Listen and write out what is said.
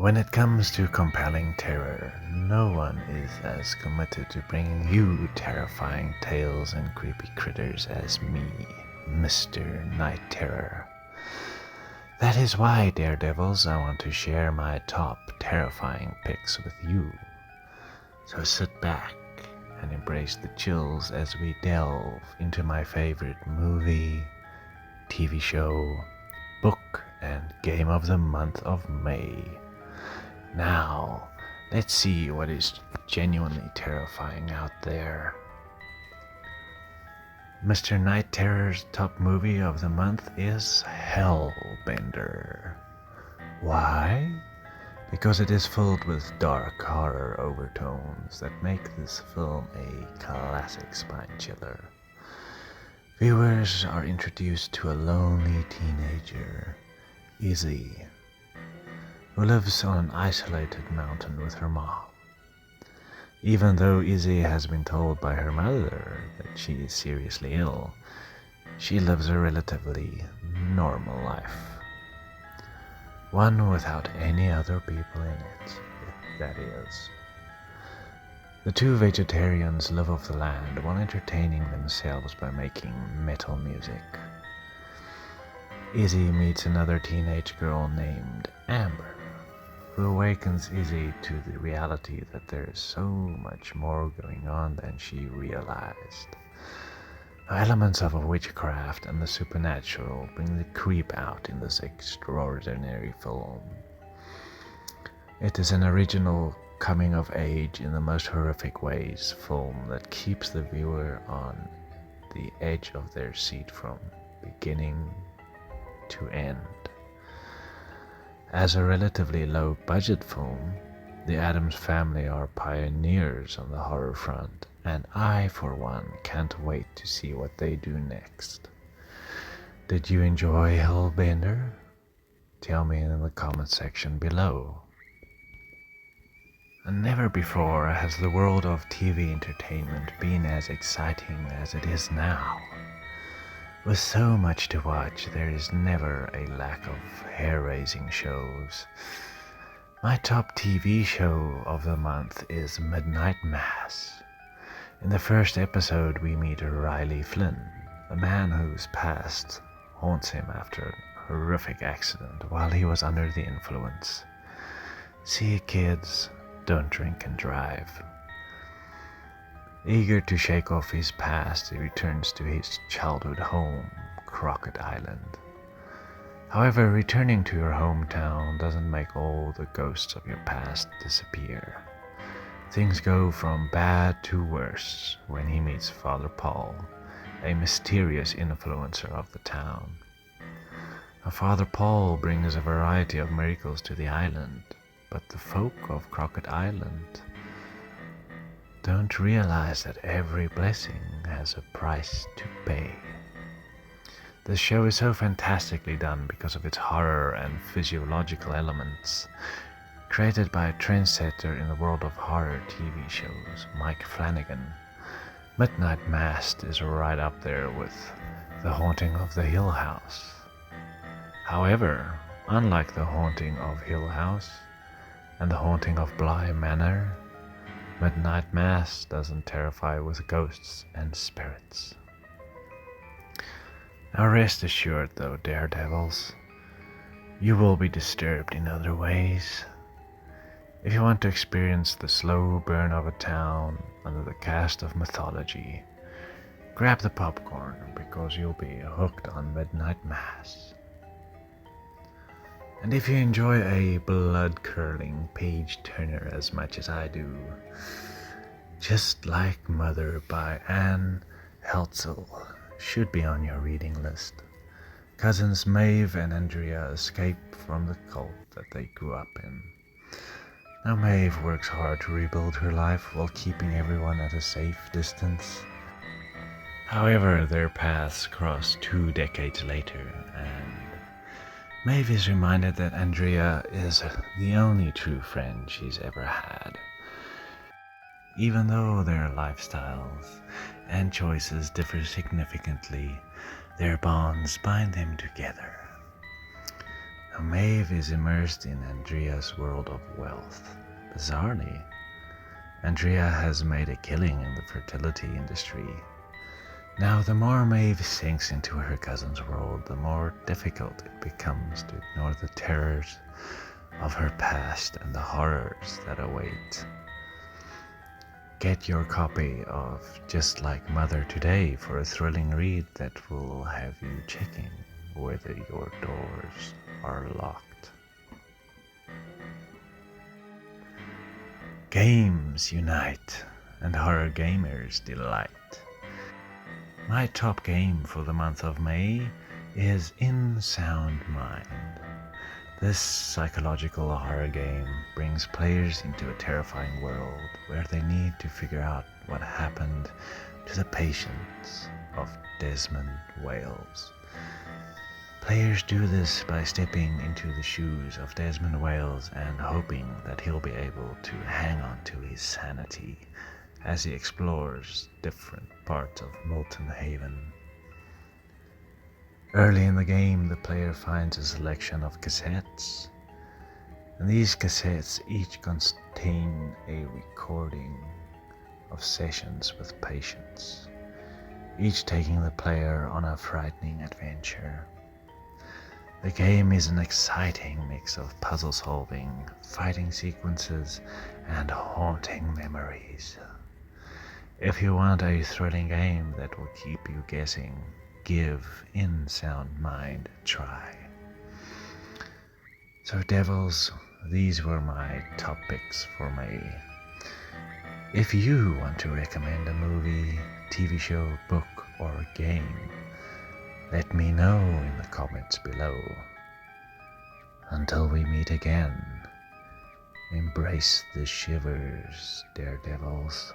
When it comes to compelling terror, no one is as committed to bringing you terrifying tales and creepy critters as me, Mr. Night Terror. That is why, daredevils, I want to share my top terrifying picks with you. So sit back and embrace the chills as we delve into my favorite movie, TV show, book, and game of the month of May. Now, let's see what is genuinely terrifying out there. Mr. Night Terror's top movie of the month is Hellbender. Why? Because it is filled with dark horror overtones that make this film a classic spine chiller. Viewers are introduced to a lonely teenager, Izzy, who lives on an isolated mountain with her mom. Even though Izzy has been told by her mother that she is seriously ill, she lives a relatively normal life. One without any other people in it, that is. The two vegetarians live off the land while entertaining themselves by making metal music. Izzy meets another teenage girl named Amber, who awakens Izzy to the reality that there is so much more going on than she realized. Elements of witchcraft and the supernatural bring the creep out in this extraordinary film. It is an original coming of age in the most horrific ways film that keeps the viewer on the edge of their seat from beginning to end. As a relatively low-budget film, the Addams Family are pioneers on the horror front, and I, for one, can't wait to see what they do next. Did you enjoy Hellbender? Tell me in the comment section below. And never before has the world of TV entertainment been as exciting as it is now. With so much to watch, there is never a lack of hair-raising shows. My top TV show of the month is Midnight Mass. In the first episode, we meet Riley Flynn, a man whose past haunts him after a horrific accident while he was under the influence. See, kids, don't drink and drive. Eager to shake off his past, he returns to his childhood home, Crockett Island. However, returning to your hometown doesn't make all the ghosts of your past disappear. Things go from bad to worse when he meets Father Paul, a mysterious influencer of the town. Father Paul brings a variety of miracles to the island, but the folk of Crockett Island don't realize that every blessing has a price to pay. The show is so fantastically done because of its horror and physiological elements, created by a trendsetter in the world of horror TV shows, Mike Flanagan. Midnight Mass is right up there with The Haunting of the Hill House. However, unlike The Haunting of Hill House and The Haunting of Bly Manor, Midnight Mass doesn't terrify with ghosts and spirits. Now rest assured though, daredevils, you will be disturbed in other ways. If you want to experience the slow burn of a town under the cast of mythology, grab the popcorn because you'll be hooked on Midnight Mass. And if you enjoy a blood-curdling page-turner as much as I do, Just Like Mother by Anne Heltzel should be on your reading list. Cousins Maeve and Andrea escape from the cult that they grew up in. Now Maeve works hard to rebuild her life while keeping everyone at a safe distance. However, their paths cross 2 decades later, and Maeve is reminded that Andrea is the only true friend she's ever had. Even though their lifestyles and choices differ significantly, their bonds bind them together. Now Maeve is immersed in Andrea's world of wealth. Bizarrely, Andrea has made a killing in the fertility industry. Now, the more Maeve sinks into her cousin's world, the more difficult it becomes to ignore the terrors of her past and the horrors that await. Get your copy of Just Like Mother today for a thrilling read that will have you checking whether your doors are locked. Games unite and horror gamers delight. My top game for the month of May is In Sound Mind. This psychological horror game brings players into a terrifying world where they need to figure out what happened to the patients of Desmond Wales. Players do this by stepping into the shoes of Desmond Wales and hoping that he'll be able to hang on to his sanity as he explores different parts of Molten Haven. Early in the game, the player finds a selection of cassettes, and these cassettes each contain a recording of sessions with patients, each taking the player on a frightening adventure. The game is an exciting mix of puzzle solving, fighting sequences, and haunting memories. If you want a thrilling game that will keep you guessing, give In Sound Mind a try. So devils, these were my top picks for May. If you want to recommend a movie, TV show, book, or game, let me know in the comments below. Until we meet again, embrace the shivers, daredevils.